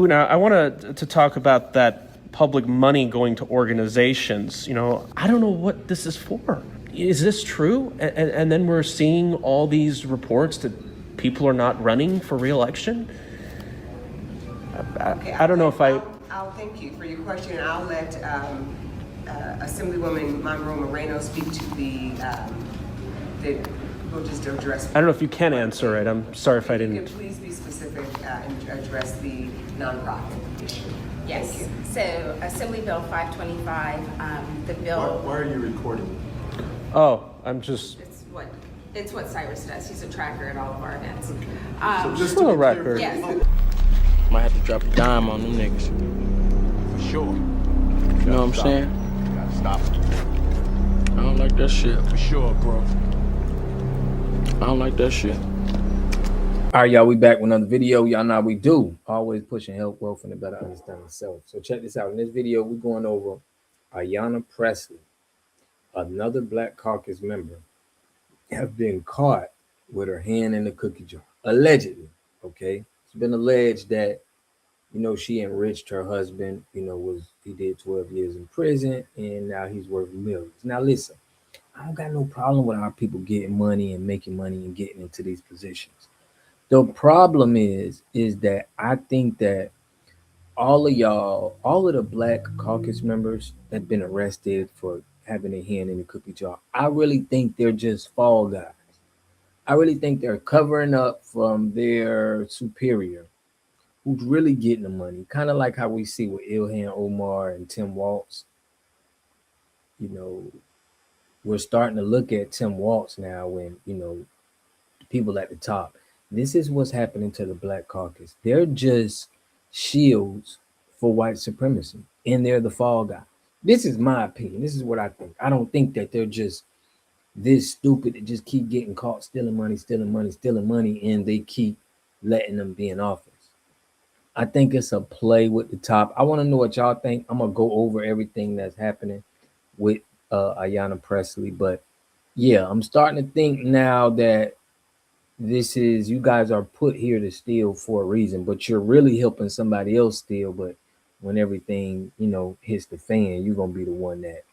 Now, I want to talk about that public money going to organizations. I don't know what this is for. Is this true? And then we're seeing all these reports that people are not running for re-election. I don't know if I'll thank you for your question, and I'll let Assemblywoman Monroe Moreno speak to we'll just address. I don't know if you can answer it. I'm sorry if I didn't. You can please be specific and address the nonprofit issue. Yes. Thank you. So Assembly Bill 525, the bill. Why are you recording? Oh, I'm just. It's what Cyrus does. He's a tracker at all of our events. Okay. So just for the record. Yes. Might have to drop a dime on them niggas. For sure. You know what I'm saying? You gotta stop. I don't like that shit. For sure, bro. I don't like that shit. All right, y'all, we back with another video. Y'all know how we do. Always pushing health, wealth, and to better understand yourself. So check this out. In this video, we're going over Ayanna Pressley, another Black Caucus member, has been caught with her hand in the cookie jar. Allegedly, okay? It's been alleged that, she enriched her husband, he did 12 years in prison, and now he's worth millions. Now, listen, I don't got no problem with our people getting money and making money and getting into these positions. The problem is that I think that all of the Black Caucus members that have been arrested for having a hand in the cookie jar, I really think they're just fall guys. I really think they're covering up from their superior, who's really getting the money. Kind of like how we see with Ilhan Omar and Tim Walz. We're starting to look at Tim Walz now when, the people at the top. This is what's happening to the Black Caucus. They're just shields for white supremacy, and they're the fall guys. This is my opinion. This is what I think. I don't think that they're just this stupid to just keep getting caught stealing money, and they keep letting them be in office. I think it's a play with the top. I want to know what y'all think. I'm going to go over everything that's happening with Ayanna Pressley. But yeah, I'm starting to think now that you guys are put here to steal for a reason, but you're really helping somebody else steal. But when everything, hits the fan, you're going to be the one that,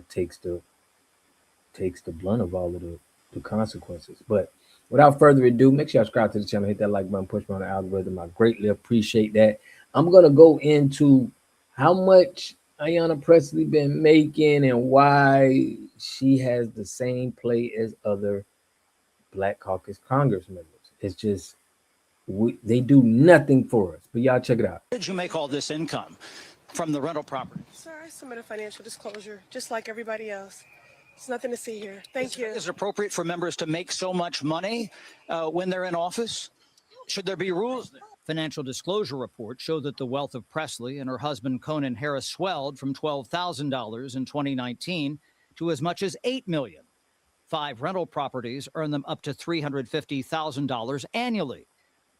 takes the blunt of all of the consequences. But without further ado, make sure you subscribe to the channel, hit that like button, push me on the algorithm. I greatly appreciate that. I'm going to go into how much Ayanna Pressley been making and why she has the same play as other Black Caucus Congress members. It's just, they do nothing for us. But y'all check it out. How did you make all this income from the rental property? Sir, I submit a financial disclosure, just like everybody else. There's nothing to see here. Thank you. Is it appropriate for members to make so much money when they're in office? Should there be rules? Financial disclosure reports show that the wealth of Pressley and her husband Conan Harris swelled from $12,000 in 2019 to as much as $8 million. 5 rental properties earn them up to $350,000 annually.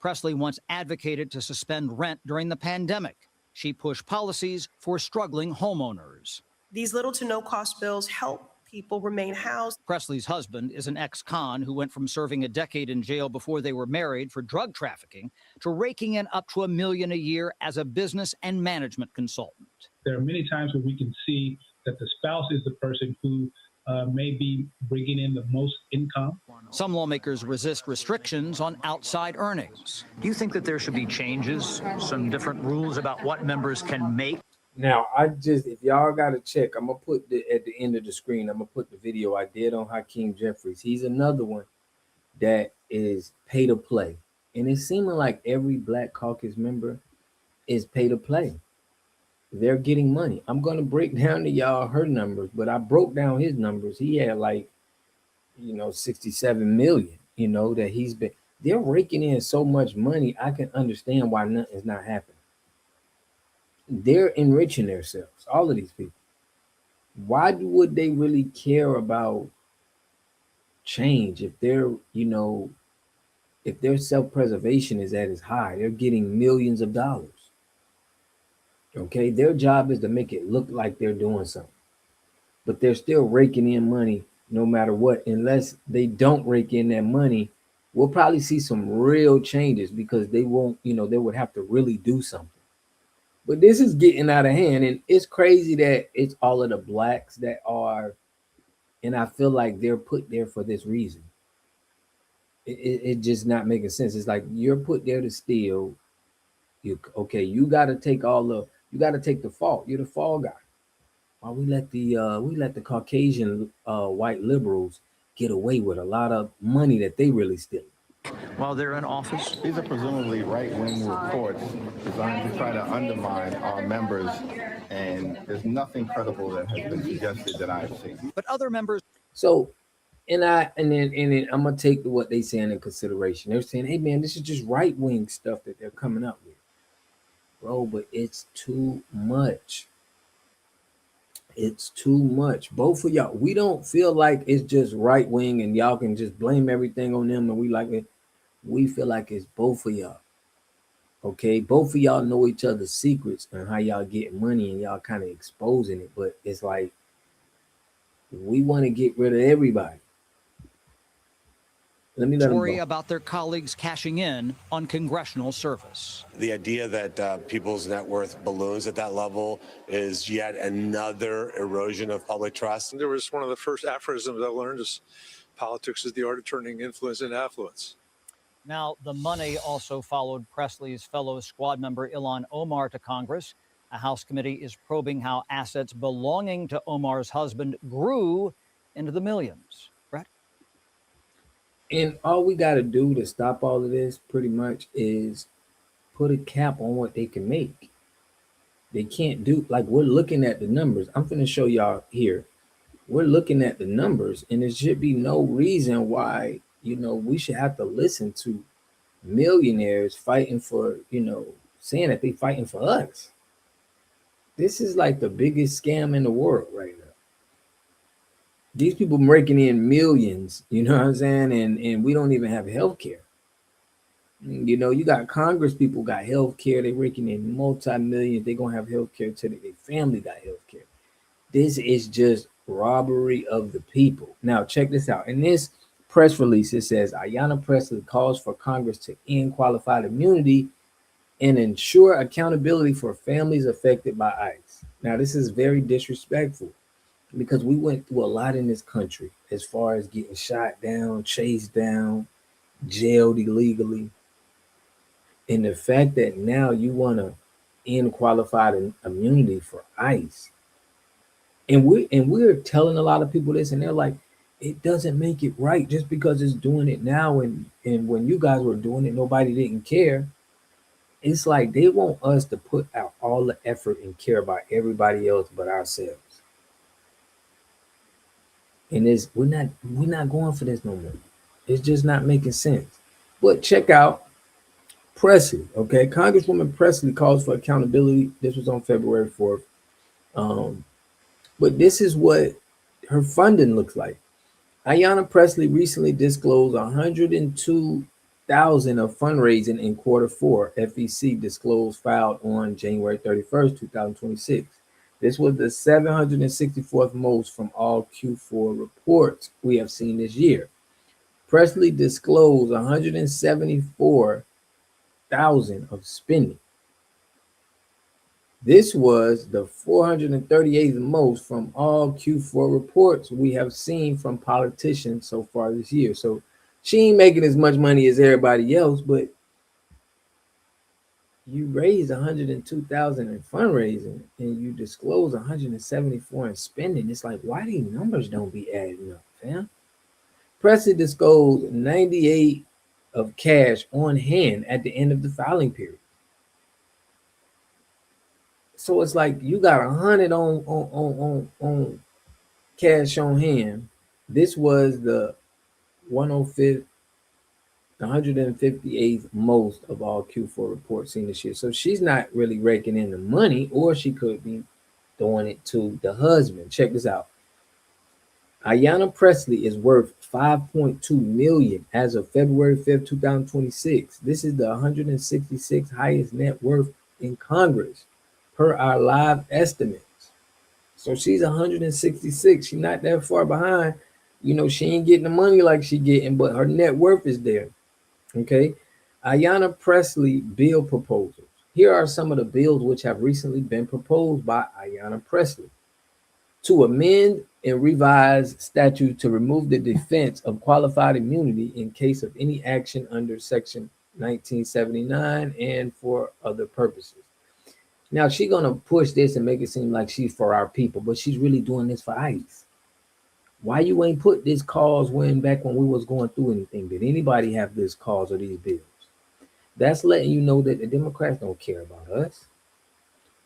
Pressley once advocated to suspend rent during the pandemic. She pushed policies for struggling homeowners. These little to no cost bills help people remain housed. Pressley's husband is an ex-con who went from serving a decade in jail before they were married for drug trafficking to raking in up to $1 million a year as a business and management consultant. There are many times where we can see that the spouse is the person who may be bringing in the most income. Some lawmakers resist restrictions on outside earnings. Do you think that there should be changes, some different rules about what members can make? Now, if y'all got to check, I'm going to put at the end of the screen, I'm going to put the video I did on Hakeem Jeffries. He's another one that is pay to play. And it's seeming like every Black Caucus member is pay to play. They're getting money. I'm going to break down to y'all her numbers, but I broke down his numbers. He had 67 million, that they're raking in so much money. I can understand why nothing's not happening. They're enriching themselves, all of these people. Why would they really care about change if if their self-preservation is at its high? They're getting millions of dollars. Okay, their job is to make it look like they're doing something, but they're still raking in money no matter what. Unless they don't rake in that money, we'll probably see some real changes because they won't, they would have to really do something. But this is getting out of hand, and it's crazy that it's all of the blacks that are, and I feel like they're put there for this reason. It just not making sense. It's like you're put there to steal. You got to take the fault. You're the fall guy. Why we let the Caucasian white liberals get away with a lot of money that they really steal? While they're in office, These are presumably right-wing reports designed to try to undermine our members, and there's nothing credible that has been suggested that I've seen. but other members So, and then I'm gonna take what they saying in consideration. They're saying, "Hey man, this is just right wing stuff that they're coming up with, bro." But it's too much. It's too much. Both of y'all, we don't feel like it's just right wing and y'all can just blame everything on them and we like it. We feel like it's both of y'all. Okay, both of y'all know each other's secrets and how y'all get money and y'all kind of exposing it, but it's like we want to get rid of everybody. Let them worry go. about their colleagues cashing in on congressional service. The idea that people's net worth balloons at that level is yet another erosion of public trust. There was one of the first aphorisms I learned is politics is the art of turning influence into affluence. Now, the money also followed Pressley's fellow squad member Ilhan Omar to Congress. A House committee is probing how assets belonging to Omar's husband grew into the millions. Brett? And all we got to do to stop all of this pretty much is put a cap on what they can make. They can't do, like, we're looking at the numbers. I'm going to show y'all here. We're looking at the numbers, and there should be no reason why, we should have to listen to millionaires fighting for, saying that they fighting for us. This is like the biggest scam in the world right now. These people raking in millions, you know what I'm saying? And we don't even have health care. You got Congress people got health care. They're raking in multi-millions. They're going to have health care till their family got health care. This is just robbery of the people. Now, check this out. In this press release, it says, Ayanna Pressley calls for Congress to end qualified immunity and ensure accountability for families affected by ICE. Now, this is very disrespectful because we went through a lot in this country as far as getting shot down, chased down, jailed illegally. And the fact that now you want to end qualified immunity for ICE. And we're telling a lot of people this, and they're like, it doesn't make it right just because it's doing it now. And when you guys were doing it, nobody didn't care. It's like they want us to put out all the effort and care about everybody else but ourselves. And we're not going for this no more. It's just not making sense. But check out Pressley, okay? Congresswoman Pressley calls for accountability. This was on February 4th. But this is what her funding looks like. Ayanna Pressley recently disclosed $102,000 of fundraising in quarter four. FEC disclosed filed on January 31st, 2026. This was the 764th most from all Q4 reports we have seen this year. Pressley disclosed $174,000 of spending. This was the 438th most from all Q4 reports we have seen from politicians so far this year. So she ain't making as much money as everybody else, but you raised $102,000 in fundraising and you disclose $174 in spending. It's like, why these numbers don't be adding up, fam? Pressley disclosed 98 of cash on hand at the end of the filing period. So it's like you got 100 on cash on hand. This was the 105th, the 158th most of all Q4 reports seen this year. So she's not really raking in the money, or she could be throwing it to the husband. Check this out. Ayanna Pressley is worth $5.2 million as of February 5th, 2026. This is the 166th highest net worth in Congress per our live estimates. So she's 166. She's not that far behind. She ain't getting the money like she getting, but her net worth is there. Okay. Ayanna Pressley bill proposals. Here are some of the bills which have recently been proposed by Ayanna Pressley. To amend and revise statute to remove the defense of qualified immunity in case of any action under Section 1979 and for other purposes. Now she's gonna push this and make it seem like she's for our people, but she's really doing this for ICE. Why you ain't put this cause back when we was going through anything? Did anybody have this cause or these bills? That's letting you know that the Democrats don't care about us.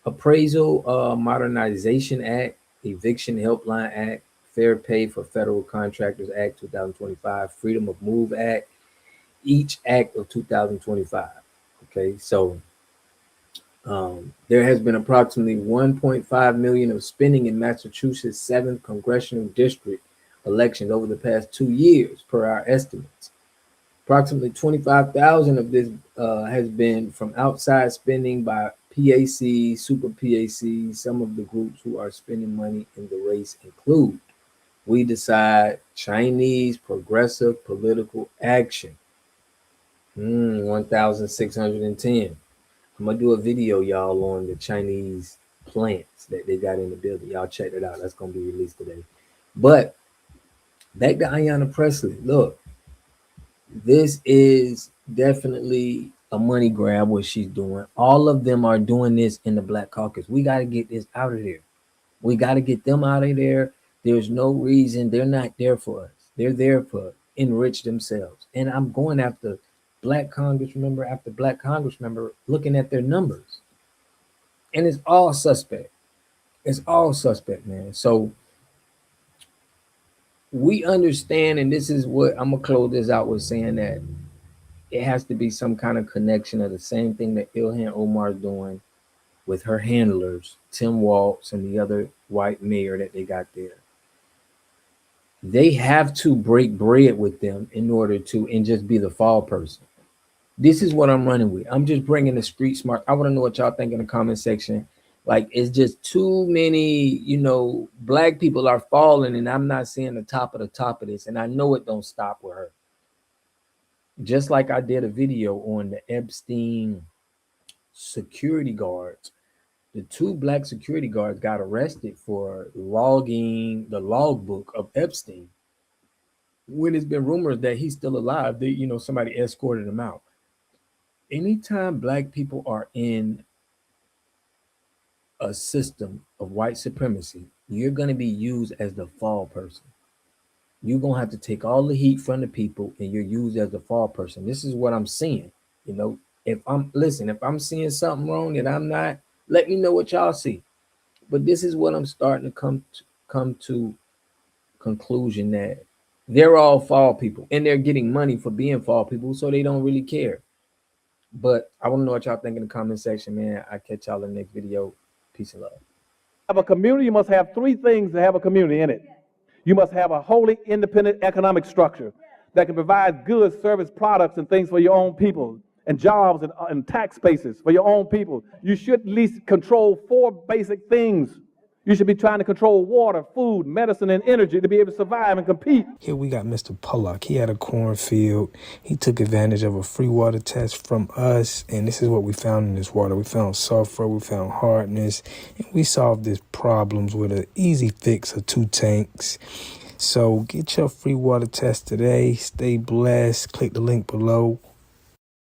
Appraisal Modernization Act, Eviction Helpline Act, Fair Pay for Federal Contractors Act 2025, Freedom of Move Act, each act of 2025. Okay, so there has been approximately 1.5 million of spending in Massachusetts 7th congressional district elections over the past 2 years, per our estimates. Approximately 25,000 of this has been from outside spending by PAC, super PAC. Some of the groups who are spending money in the race include We Decide, Chinese Progressive Political Action, 1,610. I'm gonna do a video, y'all, on the Chinese plants that they got in the building. Y'all check it out. That's gonna be released today. But back to Ayanna Pressley. Look, this is definitely a money grab what she's doing. All of them are doing this in the Black Caucus. We got to get this out of there. We got to get them out of there. There's no reason. They're not there for us. They're there for enrich themselves. And I'm going after Black Congress member after Black Congress member, looking at their numbers. And it's all suspect. It's all suspect, man. So we understand, and this is what I'm gonna close this out with, saying that it has to be some kind of connection of the same thing that Ilhan Omar is doing with her handlers, Tim Walz and the other white mayor that they got there. They have to break bread with them in order to, and just be the fall person. This is what I'm running with. I'm just bringing the street smart. I want to know what y'all think in the comment section. Like, it's just too many, Black people are falling, and I'm not seeing the top of this. And I know it don't stop with her. Just like I did a video on the Epstein security guards. The 2 Black security guards got arrested for logging the logbook of Epstein. When it's been rumors that he's still alive, somebody escorted him out. Anytime Black people are in a system of white supremacy, you're going to be used as the fall person. You're going to have to take all the heat from the people, and you're used as the fall person. This is what I'm seeing. If I'm seeing something wrong that I'm not, let me know what y'all see. But this is what I'm starting to come to conclusion, that they're all fall people, and they're getting money for being fall people, so they don't really care. But I want to know what y'all think in the comment section, man. I'll catch y'all in the next video. Peace and love. Have a community, you must have 3 things to have a community in it. You must have a wholly independent economic structure that can provide goods, service, products, and things for your own people, and jobs and tax bases for your own people. You should at least control 4 basic things. You should be trying to control water, food, medicine, and energy to be able to survive and compete. Here we got Mr. Pollock. He had a cornfield. He took advantage of a free water test from us, and this is what we found in this water. We found sulfur, we found hardness, and we solved these problems with an easy fix of 2 tanks. So get your free water test today. Stay blessed. Click the link below.